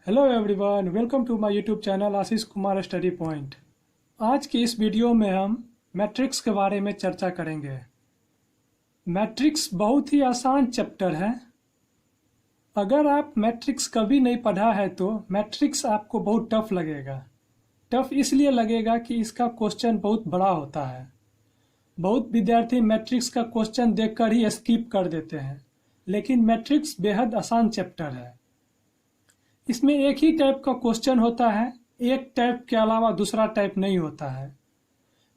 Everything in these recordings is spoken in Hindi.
Hello everyone, welcome to my YouTube channel Ashish Kumar study point. आज की इस वीडियो में हम मैट्रिक्स के बारे में चर्चा करेंगे। मैट्रिक्स बहुत ही आसान चैप्टर है। अगर आप मैट्रिक्स कभी नहीं पढ़ा है तो मैट्रिक्स आपको बहुत टफ लगेगा। टफ इसलिए लगेगा कि इसका क्वेश्चन बहुत बड़ा होता है। बहुत विद्यार्थी मैट्रिक्स का क्वेश्चन देखकर ही स्किप कर देते हैं, लेकिन मैट्रिक्स बेहद आसान चैप्टर है। इसमें एक ही टाइप का क्वेश्चन होता है, एक टाइप के अलावा दूसरा टाइप नहीं होता है।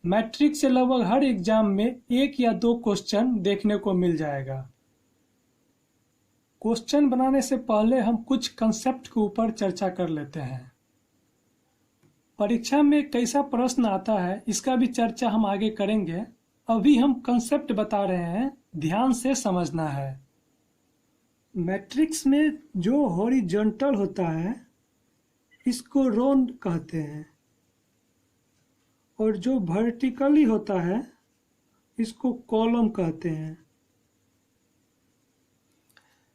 मैट्रिक्स से लगभग हर एग्जाम में एक या दो क्वेश्चन देखने को मिल जाएगा। क्वेश्चन बनाने से पहले हम कुछ कंसेप्ट के ऊपर चर्चा कर लेते हैं। परीक्षा में कैसा प्रश्न आता है इसका भी चर्चा हम आगे करेंगे। अभी हम कंसेप्ट बता रहे हैं, ध्यान से समझना है। मैट्रिक्स में जो हॉरिजॉन्टल होता है इसको रो कहते हैं, और जो वर्टिकली होता है इसको कॉलम कहते हैं।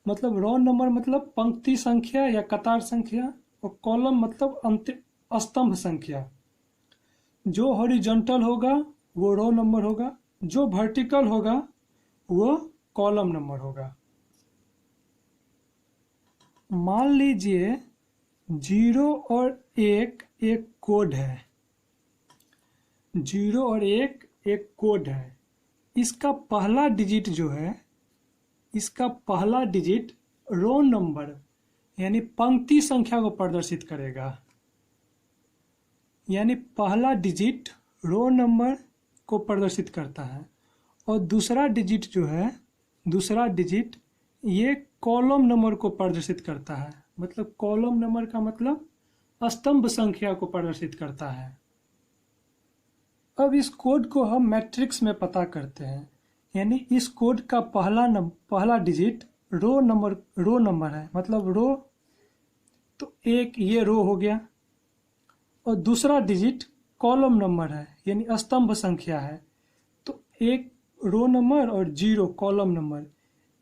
मतलब रो नंबर मतलब पंक्ति संख्या या कतार संख्या, और कॉलम मतलब स्तंभ संख्या। जो हॉरिजॉन्टल होगा वो रो नंबर होगा, जो वर्टिकल होगा वो कॉलम नंबर होगा। मान लीजिए 0 और 1 एक कोड है। 0 और 1 एक कोड है। इसका पहला डिजिट जो है, इसका पहला डिजिट रो नंबर यानी पंक्ति संख्या को प्रदर्शित करेगा। यानी पहला डिजिट रो नंबर को प्रदर्शित करता है, और दूसरा डिजिट जो है, दूसरा डिजिट ये कॉलम नंबर को प्रदर्शित करता है। मतलब कॉलम नंबर का मतलब स्तंभ संख्या को प्रदर्शित करता है। अब इस कोड को हम मैट्रिक्स में पता करते हैं। यानी इस कोड का पहला डिजिट रो नंबर है, मतलब रो, तो एक ये रो हो गया, और दूसरा डिजिट कॉलम नंबर है यानी स्तंभ संख्या है। तो एक रो नंबर और 0 कॉलम नंबर।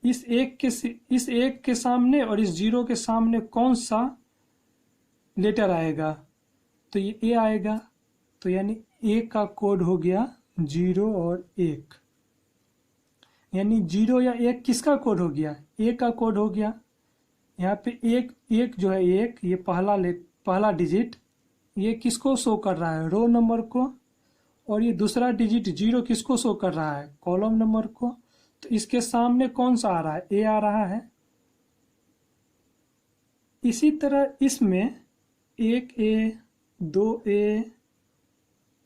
इस एक के सामने और इस 0 के सामने कौन सा लेटर आएगा? तो ये ए आएगा। तो यानी ए का कोड हो गया 0 और 1। यानी 0 या 1 किसका कोड हो गया? ए का कोड हो गया। यहाँ पे एक जो है, एक ये पहला डिजिट ये किसको शो कर रहा है? रो नंबर को। और ये दूसरा डिजिट 0 किसको शो कर रहा है? कॉलम नंबर को। तो इसके सामने कौन सा आ रहा है? ए आ रहा है। इसी तरह इसमें 1A, 2A,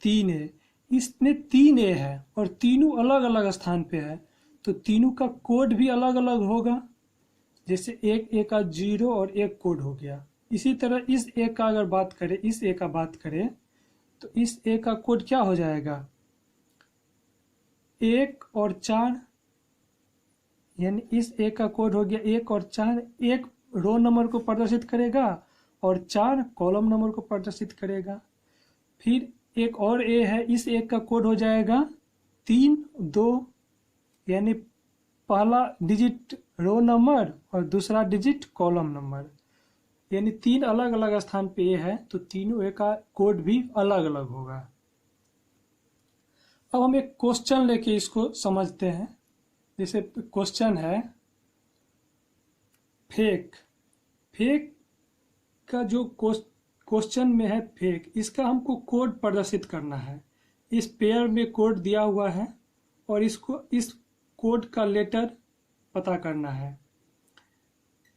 3A, इसमें 3A है और तीनों अलग अलग स्थान पे है, तो तीनों का कोड भी अलग अलग होगा। जैसे एक A का 0 और 1 कोड हो गया। इसी तरह इस A का अगर बात करें, इस A का बात करें, तो इस A का कोड क्या हो जाएगा? 1 और 4। यानी इस A का कोड हो गया 1 और 4। 1 रो नंबर को प्रदर्शित करेगा और 4 कॉलम नंबर को प्रदर्शित करेगा। फिर एक और A है, इस A का कोड हो जाएगा 3, 2। यानी पहला डिजिट रो नंबर और दूसरा डिजिट कॉलम नंबर। यानी 3 अलग अलग स्थान पे A है, तो तीनों A का कोड भी अलग अलग होगा। अब हम एक क्वेश्चन लेके इसको समझते हैं। जैसे क्वेश्चन है फेक। फेक का जो क्वेश्चन में है फेक, इसका हमको कोड प्रदर्शित करना है। इस पेयर में कोड दिया हुआ है और इसको इस कोड का लेटर पता करना है।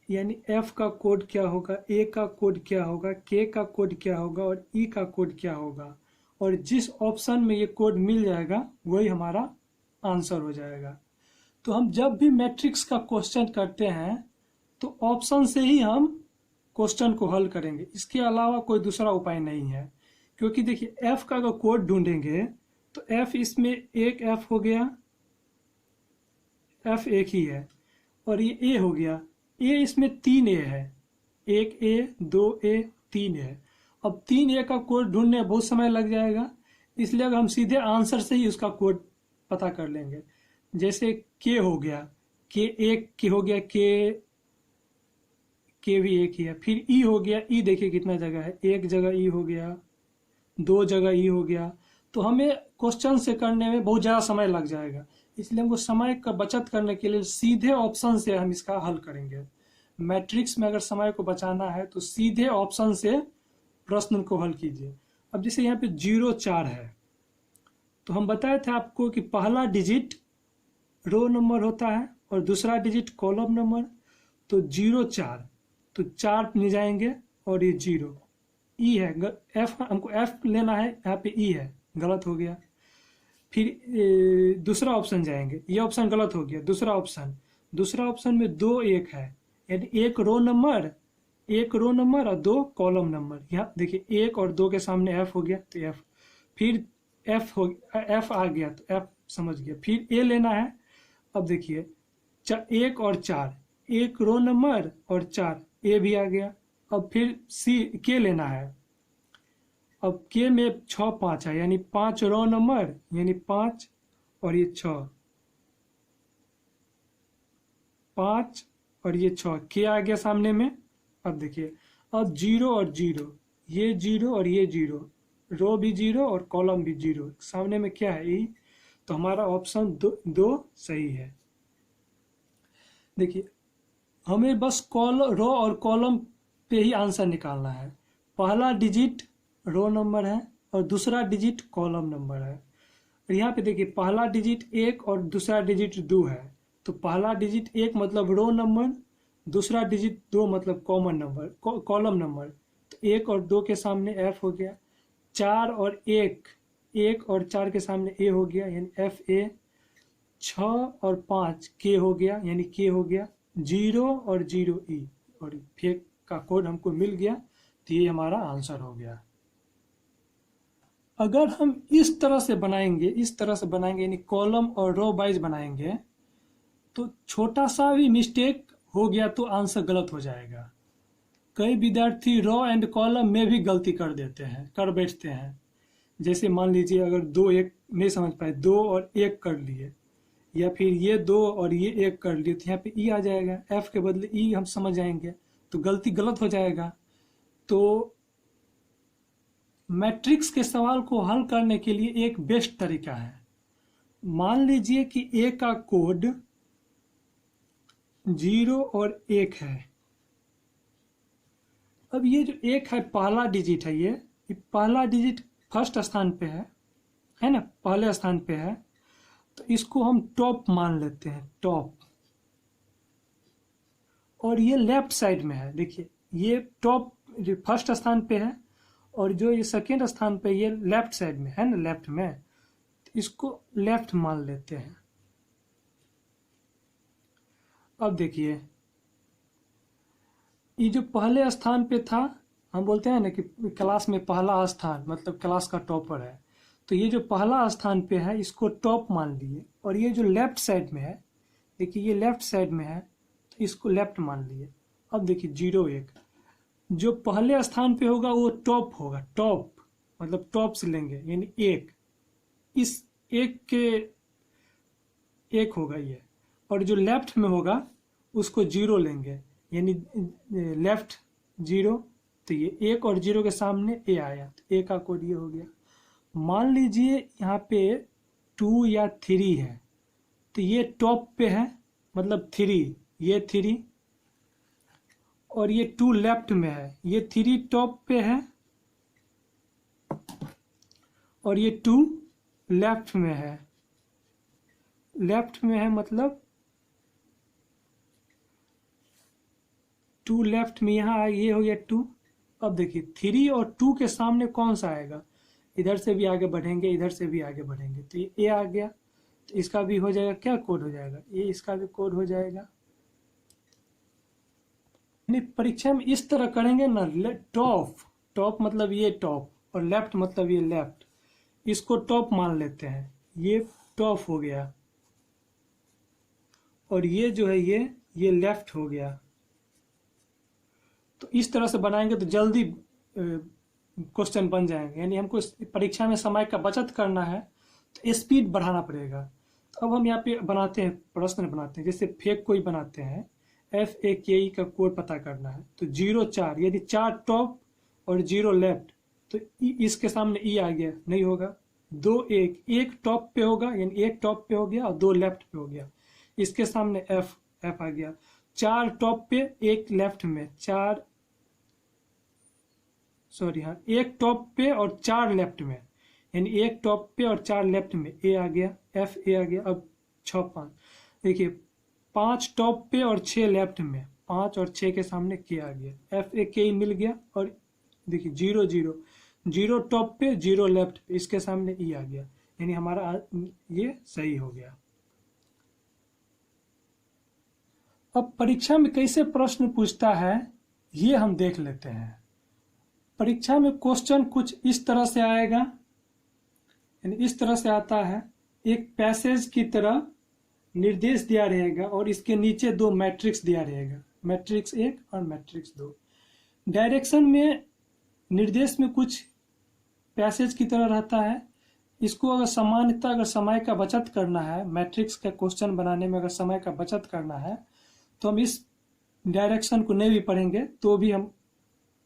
यानी F का कोड क्या होगा, A का कोड क्या होगा, K का कोड क्या होगा और E का कोड क्या होगा। और जिस ऑप्शन में ये कोड मिल जाएगा वही हमारा आंसर हो जाएगा। तो हम जब भी मैट्रिक्स का क्वेश्चन करते हैं तो ऑप्शन से ही हम क्वेश्चन को हल करेंगे। इसके अलावा कोई दूसरा उपाय नहीं है। क्योंकि देखिए F का अगर कोड ढूंढेंगे तो F इसमें एक F हो गया, F एक ही है, और ये A हो गया। A इसमें 3A है, 1A, 2A, 3A। अब 3A का कोड ढूंढने में बहुत समय लग जाएगा, इसलिए अगर हम सीधे आंसर से ही उसका कोड पता कर लेंगे। जैसे K हो गया, K एक K हो गया, के भी एक ही है। फिर ई हो गया, ई देखिए कितना जगह है, एक जगह ई हो गया, दो जगह ई हो गया। तो हमें क्वेश्चन से करने में बहुत ज़्यादा समय लग जाएगा, इसलिए हमको समय का बचत करने के लिए सीधे ऑप्शन से हम इसका हल करेंगे। मैट्रिक्स में अगर समय को बचाना है तो सीधे ऑप्शन से प्रश्न को हल कीजिए। अब जैसे यहाँ पे 0 4 है, तो हम बताए थे आपको कि पहला डिजिट रो नंबर होता है और दूसरा डिजिट कॉलम नंबर। तो 0 4, तो 4 ले जाएंगे और ये 0 ई है, एफ हमको एफ लेना है, यहाँ पे ई है, गलत हो गया। फिर दूसरा ऑप्शन जाएंगे, ये ऑप्शन गलत हो गया। दूसरा ऑप्शन में 2 1 है, यानी एक रो नंबर और 2 कॉलम नंबर। यहाँ देखिए 1 और 2 के सामने एफ हो गया तो एफ, फिर एफ आ गया तो एफ समझ गया। फिर ए लेना है। अब देखिए 1 और 4, एक रो नंबर और 4, ए भी आ गया। अब फिर के लेना है। अब के में 6 5 है, यानी 5 रो नंबर, यानी 5 और ये 6, 5 और ये 6, के आ गया सामने में। अब देखिए अब 0 और 0, ये 0 और ये 0, रो भी 0 और कॉलम भी 0, सामने में क्या है ई। तो हमारा ऑप्शन 2 सही है। देखिए हमें बस रो और कॉलम पे ही आंसर निकालना है। पहला डिजिट रो नंबर है और दूसरा डिजिट कॉलम नंबर है। और यहाँ पे देखिए पहला डिजिट 1 और दूसरा डिजिट 2 है, तो पहला डिजिट 1 मतलब रो नंबर, दूसरा डिजिट 2 मतलब कॉलम नंबर। तो 1 और 2 के सामने एफ हो गया, 4 और 1 और 4 के सामने ए हो गया, यानी एफ ए। 6 और 5 के हो गया, यानी के हो गया। 0 और 0 ई, और फेक का कोड हमको मिल गया, तो ये हमारा आंसर हो गया। अगर हम इस तरह से बनाएंगे यानी कॉलम और रो वाइज बनाएंगे, तो छोटा सा भी मिस्टेक हो गया तो आंसर गलत हो जाएगा। कई विद्यार्थी रो एंड कॉलम में भी गलती कर बैठते हैं। जैसे मान लीजिए अगर 2 1 नहीं समझ पाए, 2 और 1 कर लिए, या फिर ये 2 और ये 1 कर लिए, तो यहाँ पे ई आ जाएगा, एफ के बदले ई हम समझ जाएंगे, तो गलती गलत हो जाएगा। तो मैट्रिक्स के सवाल को हल करने के लिए एक बेस्ट तरीका है। मान लीजिए कि ए का कोड 0 और 1 है। अब ये जो 1 है पहला डिजिट है, ये पहला डिजिट फर्स्ट स्थान पे है ना, पहले स्थान पे है, तो इसको हम टॉप मान लेते हैं, टॉप। और ये लेफ्ट साइड में है, देखिए ये टॉप फर्स्ट स्थान पे है, और जो ये सेकेंड स्थान पे ये लेफ्ट साइड में है ना, लेफ्ट में, तो इसको लेफ्ट मान लेते हैं। अब देखिए ये जो पहले स्थान पे था, हम बोलते हैं ना कि क्लास में पहला स्थान मतलब क्लास का टॉपर है, तो ये जो पहला स्थान पे है इसको टॉप मान लिए। और ये जो लेफ्ट साइड में है, देखिए ये लेफ्ट साइड में है, तो इसको लेफ्ट मान लिए। अब देखिए 0 1, जो पहले स्थान पे होगा वो टॉप होगा, टॉप मतलब टॉप से लेंगे, यानी 1, इस 1 के 1 होगा ये। और जो लेफ्ट में होगा उसको 0 लेंगे, यानी लेफ्ट 0, तो ये 1 और 0 के सामने ए आया, तो ए का कोड ये हो गया। मान लीजिए यहाँ पे 2 या 3 है, तो ये टॉप पे है मतलब 3, ये 3, और ये 2 लेफ्ट में है, ये 3 टॉप पे है और ये 2 लेफ्ट में है। लेफ्ट में है मतलब 2 लेफ्ट में, यहाँ ये हो गया 2। अब देखिए 3 और 2 के सामने कौन सा आएगा, इधर से भी आगे बढ़ेंगे, इधर से भी आगे बढ़ेंगे, तो ये ए आ गया, तो इसका भी हो जाएगा, क्या कोड हो जाएगा, ये इसका भी कोड हो जाएगा। यानी परीक्षा में इस तरह करेंगे ना, टॉप मतलब ये टॉप और लेफ्ट मतलब ये लेफ्ट, इसको टॉप मान लेते हैं, ये टॉप हो गया, और ये जो है ये लेफ्ट हो गया। तो इस तरह से बनाएंगे तो जल्दी क्वेश्चन बन जाएंगे। यानी हमको परीक्षा में समय का बचत करना है तो स्पीड बढ़ाना पड़ेगा। तो अब हम यहाँ पे बनाते हैं, प्रश्न बनाते हैं, जैसे फेक कोई बनाते हैं, FAKE का कोड पता करना है। तो 0 4, यदि 4 टॉप और 0 लेफ्ट, तो इसके सामने ई आ गया, नहीं होगा। 2 1, एक टॉप पे होगा, यानी एक टॉप पे हो गया और 2 लेफ्ट पे हो गया, इसके सामने एफ आ गया। 4 टॉप पे, एक लेफ्ट में, एक टॉप पे और 4 लेफ्ट में, यानी एक टॉप पे और 4 लेफ्ट में, ए आ गया, ए आ गया। अब 6 5, देखिए 5 टॉप पे और 6 लेफ्ट में, 5 और 6 के सामने के आ गया, FAKE मिल गया। और देखिए 0 0, 0 टॉप पे 0 लेफ्ट पे, इसके सामने ई आ गया, यानी हमारा ये सही हो गया। अब परीक्षा में कैसे प्रश्न पूछता है ये हम देख लेते हैं। परीक्षा में क्वेश्चन कुछ इस तरह से आएगा, यानी इस तरह से आता है। एक पैसेज की तरह निर्देश दिया रहेगा और इसके नीचे 2 मैट्रिक्स दिया रहेगा, मैट्रिक्स 1 और मैट्रिक्स 2। डायरेक्शन में निर्देश में कुछ पैसेज की तरह रहता है। इसको अगर सामान्यतः अगर समय का बचत करना है, मैट्रिक्स का क्वेश्चन बनाने में अगर समय का बचत करना है, तो हम इस डायरेक्शन को नहीं भी पढ़ेंगे तो भी हम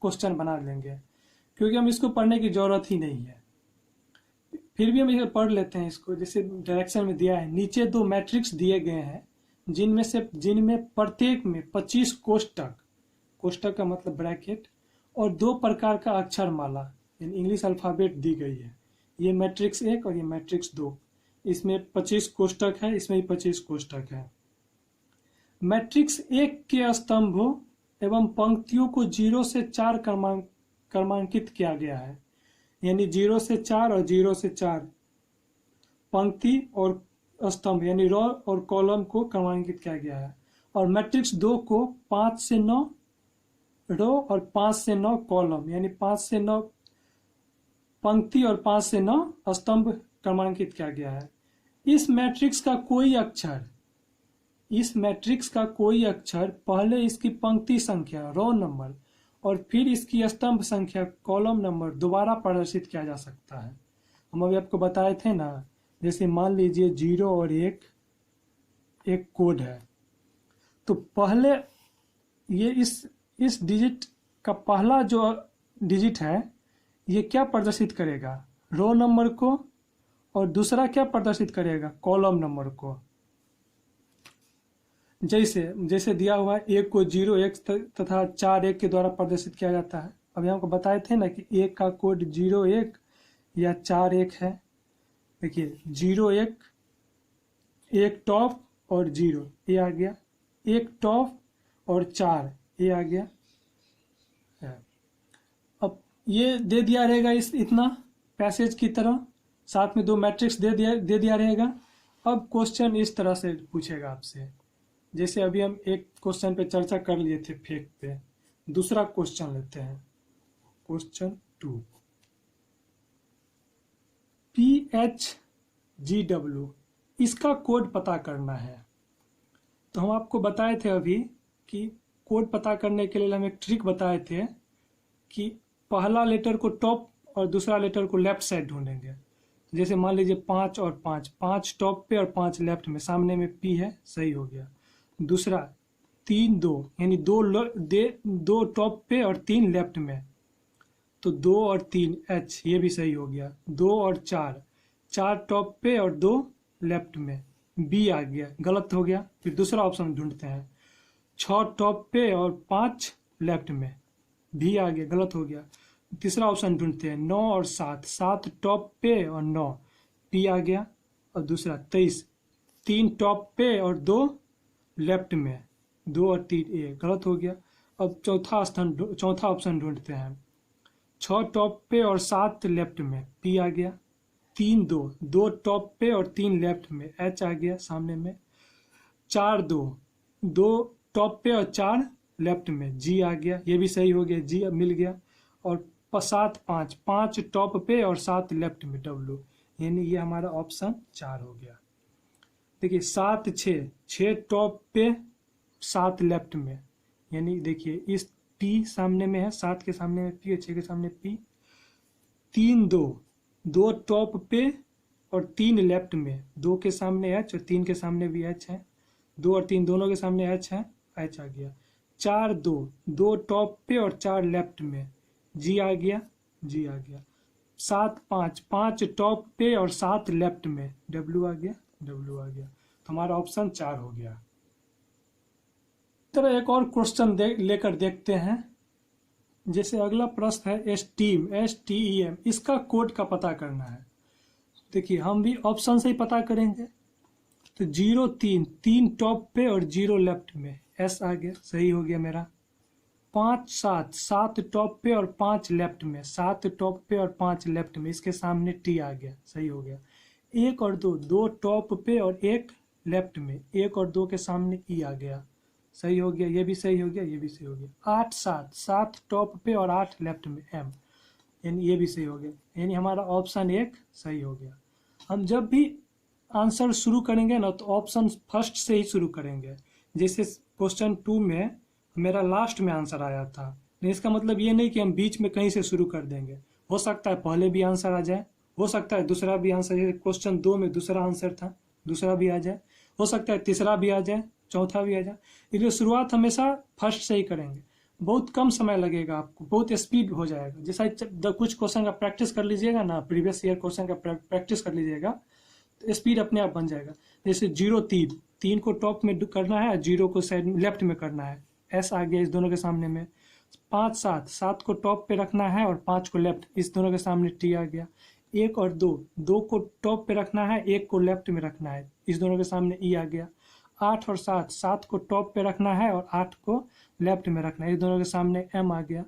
क्वेश्चन बना लेंगे, क्योंकि हम इसको पढ़ने की जरूरत ही नहीं है। फिर भी हम इसे पढ़ लेते हैं इसको, जैसे डायरेक्शन में दिया है। नीचे 2 मैट्रिक्स दिए गए हैं, जिनमें प्रत्येक में 25 कोष्टक, कोष्टक का मतलब ब्रैकेट, और 2 प्रकार का अक्षरमाला, यानी इंग्लिश अल्फाबेट दी गई है। ये मैट्रिक्स 1 और ये मैट्रिक्स 2। इसमें 25 कोष्टक है, इसमें भी 25 कोष्टक है। मैट्रिक्स 1 के स्तंभों एवं पंक्तियों को 0 से 4 क्रमांकित किया गया है, यानी 0 से 4 और 0 से 4 पंक्ति और स्तंभ, यानी रो और कॉलम को क्रमांकित किया गया है। और मैट्रिक्स 2 को 5 से 9 रो और 5 से 9 कॉलम, यानी 5 से 9 पंक्ति और 5 से 9 स्तंभ क्रमांकित किया गया है। इस मैट्रिक्स का कोई अक्षर पहले इसकी पंक्ति संख्या, रो नंबर, और फिर इसकी स्तंभ संख्या, कॉलम नंबर दोबारा प्रदर्शित किया जा सकता है। हम अभी आपको बताए थे ना, जैसे मान लीजिए 0 और 1 एक कोड है, तो पहले ये इस डिजिट का पहला जो डिजिट है ये क्या प्रदर्शित करेगा, रो नंबर को, और दूसरा क्या प्रदर्शित करेगा, कॉलम नंबर को। जैसे दिया हुआ है 1 को 0 1 तथा 4 1 के द्वारा प्रदर्शित किया जाता है। अभी हमको बताए थे ना कि 1 का कोड 0 1 या 4 1 है। देखिए 0 1, एक टॉप और 0 ये आ गया, एक टॉप और 4 ये आ गया। अब ये दे दिया रहेगा इतना पैसेज की तरह, साथ में 2 मैट्रिक्स दे दिया रहेगा। अब क्वेश्चन इस तरह से पूछेगा आपसे, जैसे अभी हम एक क्वेश्चन पे चर्चा कर लिए थे फेक पे, दूसरा क्वेश्चन लेते हैं, क्वेश्चन 2। PHGW इसका कोड पता करना है। तो हम आपको बताए थे अभी कि कोड पता करने के लिए हम एक ट्रिक बताए थे कि पहला लेटर को टॉप और दूसरा लेटर को लेफ्ट साइड ढूंढेंगे। जैसे मान लीजिए 5 और 5, 5 टॉप पे और 5 लेफ्ट में, सामने में P है, सही हो गया। दूसरा 3 2, यानी 2 टॉप पे और 3 लेफ्ट में, तो 2 और 3 H, ये भी सही हो गया। 2 और 4, 4 टॉप पे और 2 लेफ्ट में, B आ गया, गलत हो गया। फिर दूसरा ऑप्शन ढूंढते हैं, 6 टॉप पे और 5 लेफ्ट में, B आ गया, गलत हो गया। तीसरा ऑप्शन ढूंढते हैं, 9 और 7, 7 टॉप पे और 9, P आ गया। और दूसरा 23, 3 टॉप पे और 2 लेफ्ट में, 2 और 3 A, गलत हो गया। अब चौथा ऑप्शन ढूंढते हैं, 6 टॉप पे और 7 लेफ्ट में, P आ गया। 3 2, 2 टॉप पे और 3 लेफ्ट में, H आ गया सामने में। 4 2, 2 टॉप पे और 4 लेफ्ट में, G आ गया, ये भी सही हो गया, G मिल गया। और 7 5, 5 टॉप पे और 7 लेफ्ट में, W, यानी ये हमारा ऑप्शन 4 हो गया। देखिए 7 6, 6 टॉप पे 7 लेफ्ट में, यानी देखिए इस P सामने में है, 7 के सामने में P और 6 के सामने P। 3 2, 2 टॉप पे और 3 लेफ्ट में, 2 के सामने H और 3 के सामने भी H है, 2 और 3 दोनों के सामने H है, एच आ गया। 4 2, 2 टॉप पे और 4 लेफ्ट में, जी आ गया, जी आ गया। 7 5, 5 टॉप पे और 7 लेफ्ट में, डब्ल्यू आ गया, डब्ल्यू आ गया। तो हमारा ऑप्शन 4 हो गया। तरह एक और क्वेश्चन लेकर देखते हैं। जैसे अगला प्रश्न है STEAM, STEM, इसका कोड का पता करना है। देखिए हम भी ऑप्शन से ही पता करेंगे। तो 0 3, 3 टॉप पे और 0 लेफ्ट में, एस आ गया, सही हो गया मेरा। 5 7, 7 टॉप पे और 5 लेफ्ट में, 7 टॉप पे और 5 लेफ्ट में, इसके सामने टी आ गया, सही हो गया। 1 और 2, 2 टॉप पे और 1 लेफ्ट में, 1 और 2 के सामने ई आ गया, सही हो गया। ये भी सही हो गया, ये भी सही हो गया। 8 7, 7 टॉप पे और 8 लेफ्ट में, एम, यानी ये भी सही हो गया। यानी हमारा ऑप्शन 1 सही हो गया। हम जब भी आंसर शुरू करेंगे ना तो ऑप्शन फर्स्ट से ही शुरू करेंगे। जैसे क्वेश्चन 2 में मेरा लास्ट में आंसर आया था, नहीं इसका मतलब ये नहीं कि हम बीच में कहीं से शुरू कर देंगे। हो सकता है पहले भी आंसर आ जाए, हो सकता है दूसरा भी आंसर, जैसे क्वेश्चन 2 में दूसरा आंसर था, दूसरा भी आ जाए, हो सकता है तीसरा भी आ जाए, चौथा भी आ जाए। इसलिए शुरुआत हमेशा फर्स्ट से ही करेंगे। बहुत कम समय लगेगा आपको, बहुत स्पीड हो जाएगा। जैसा कुछ क्वेश्चन का प्रैक्टिस कर लीजिएगा ना, प्रीवियस ईयर क्वेश्चन का प्रैक्टिस कर लीजिएगा तो स्पीड अपने आप बन जाएगा। जैसे 0 3, 3 को टॉप में करना है, 0 को साइड लेफ्ट में करना है, एस आ गया इस दोनों के सामने में। 5 7, 7 को टॉप पे रखना है और 5 को लेफ्ट, इस दोनों के सामने टी आ गया। 1 और 2, 2 को टॉप पे रखना है, 1 को लेफ्ट में रखना है, इस दोनों के सामने ई आ गया। 8 और 7, 7 को टॉप पे रखना है और 8 को लेफ्ट में रखना है, इस दोनों के सामने एम आ गया।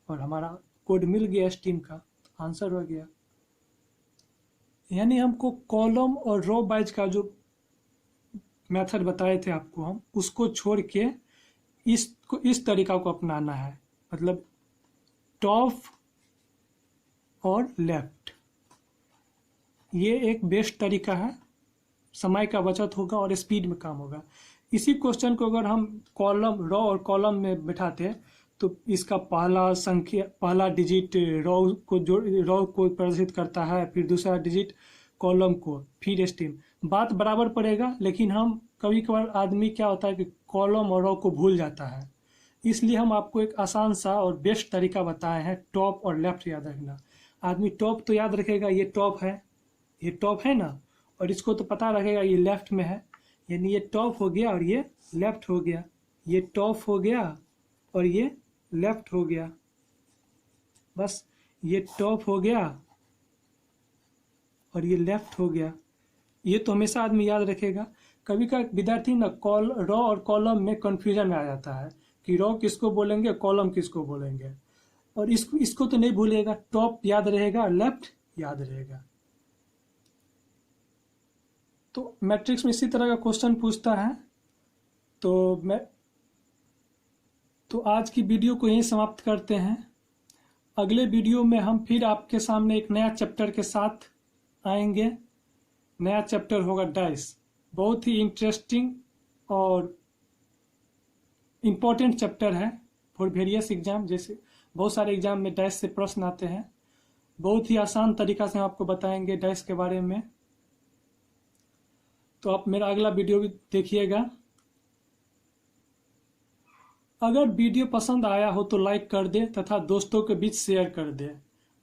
और हमारा कोड मिल गया STEAM का, आंसर हो गया। यानी हमको कॉलम और रो वाइज का जो मेथड बताए थे आपको, हम उसको छोड़ के इस तरीका को अपनाना है। मतलब टॉप और लेफ्ट, ये एक बेस्ट तरीका है, समय का बचत होगा और स्पीड में काम होगा। इसी क्वेश्चन को अगर हम कॉलम, रो और कॉलम में बिठाते तो इसका पहला डिजिट रो को प्रदर्शित करता है, फिर दूसरा डिजिट कॉलम को, फिर STEAM, बात बराबर पड़ेगा। लेकिन हम कभी कभार आदमी क्या होता है कि कॉलम और रो को भूल जाता है, इसलिए हम आपको एक आसान सा और बेस्ट तरीका बताए हैं, टॉप और लेफ्ट याद रखना। आदमी टॉप तो याद रखेगा, ये टॉप है, ये टॉप है ना, और इसको तो पता रखेगा ये लेफ्ट में है, यानी ये टॉप हो गया और ये लेफ्ट हो गया, ये टॉप हो गया और ये लेफ्ट हो गया, बस ये टॉप हो गया और ये लेफ्ट हो गया। ये तो हमेशा आदमी याद रखेगा। कभी का विद्यार्थी ना रो और कॉलम में कंफ्यूजन में आ जाता है कि रो किसको बोलेंगे, कॉलम किसको बोलेंगे, और इसको तो नहीं भूलेगा। टॉप याद रहेगा, लेफ्ट याद रहेगा। तो मैट्रिक्स में इसी तरह का क्वेश्चन पूछता है। तो आज की वीडियो को यहीं समाप्त करते हैं। अगले वीडियो में हम फिर आपके सामने एक नया चैप्टर के साथ आएंगे। नया चैप्टर होगा डाइस, बहुत ही इंटरेस्टिंग और इम्पोर्टेंट चैप्टर है फॉर वेरियस एग्जाम। जैसे बहुत सारे एग्जाम में डाइस से प्रश्न आते हैं, बहुत ही आसान तरीका से हम आपको बताएंगे डाइस के बारे में। तो आप मेरा अगला वीडियो भी देखिएगा। अगर वीडियो पसंद आया हो तो लाइक कर दे तथा दोस्तों के बीच शेयर कर दे।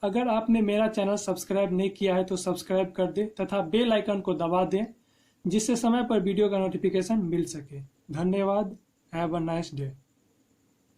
अगर आपने मेरा चैनल सब्सक्राइब नहीं किया है तो सब्सक्राइब कर दे तथा बेल आइकन को दबा दें, जिससे समय पर वीडियो का नोटिफिकेशन मिल सके। धन्यवाद। Have a nice day.